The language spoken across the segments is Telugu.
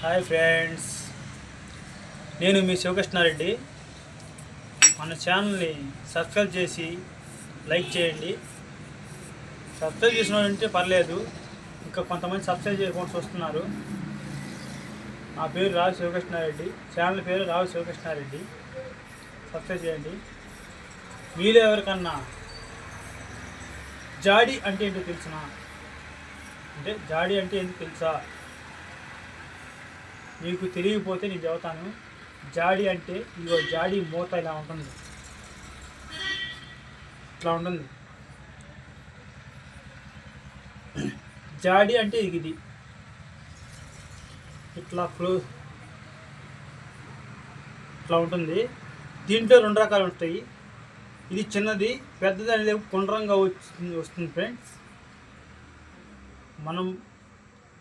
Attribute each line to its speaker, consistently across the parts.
Speaker 1: హాయ్ ఫ్రెండ్స్, నేను మీ శివకృష్ణారెడ్డి. మన ఛానల్ని సబ్స్క్రైబ్ చేసి లైక్ చేయండి. సబ్స్క్రైబ్ చేసిన వాళ్ళంటే పర్లేదు, ఇంకా కొంతమంది సబ్స్క్రైబ్ చేయకుండా చూస్తున్నారు. నా పేరు రావు శివకృష్ణారెడ్డి, ఛానల్ పేరు రావు శివకృష్ణారెడ్డి. సబ్స్క్రైబ్ చేయండి. మీలో ఎవరికన్నా జాడి అంటే ఏంటో తెలుసునా? అంటే జాడి అంటే ఏంటో తెలుసా? మీకు తెలియకపోతే నేను చెబుతాను. జాడి అంటే ఇదిగో జాడి మూత ఇలా ఉంటుంది, ఇట్లా ఉంటుంది. జాడి అంటే ఇది ఇట్లా క్లోజ్ ఇట్లా ఉంటుంది. దీంట్లో రెండు రకాలు ఉంటాయి. ఇది చిన్నది, పెద్దది అనేది గుండ్రంగా వస్తుంది ఫ్రెండ్స్. మనం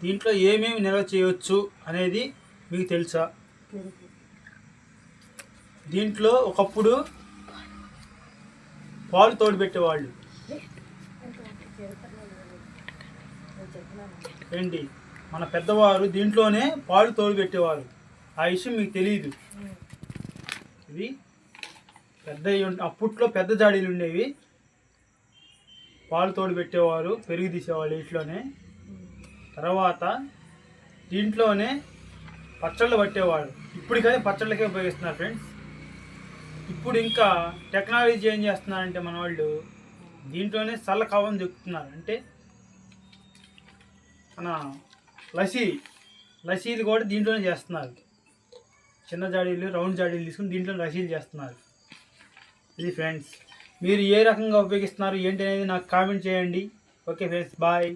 Speaker 1: దీంట్లో ఏమేమి నిల్వ చేయవచ్చు అనేది మీకు తెలుసా? దీంట్లో ఒకప్పుడు పాలు తోడుపెట్టేవాళ్ళు ఏంటి, మన పెద్దవారు దీంట్లోనే పాలు తోడుపెట్టేవారు. ఆ విషయం మీకు తెలియదు. ఇది పెద్ద అప్పట్లో పెద్ద జాడీలు ఉండేవి, పాలు తోడుపెట్టేవారు, పెరుగు తీసేవాళ్ళు ఇంట్లోనే. తర్వాత దీంట్లోనే పచ్చళ్ళు పట్టేవాడు. ఇప్పటికైతే పచ్చళ్ళకే ఉపయోగిస్తున్నారు ఫ్రెండ్స్. ఇప్పుడు ఇంకా టెక్నాలజీ ఏం చేస్తున్నారంటే మన వాళ్ళు దీంట్లోనే చల్ల కవ్వం దొక్కుతున్నారు. అంటే మన లసీలు కూడా దీంట్లోనే చేస్తున్నారు. చిన్న జాడీలు, రౌండ్ జాడీలు తీసుకుని దీంట్లో లసీలు చేస్తున్నారు. ఇది ఫ్రెండ్స్, మీరు ఏ రకంగా ఉపయోగిస్తున్నారు ఏంటి అనేది నాకు కామెంట్ చేయండి. Okay friends, bye.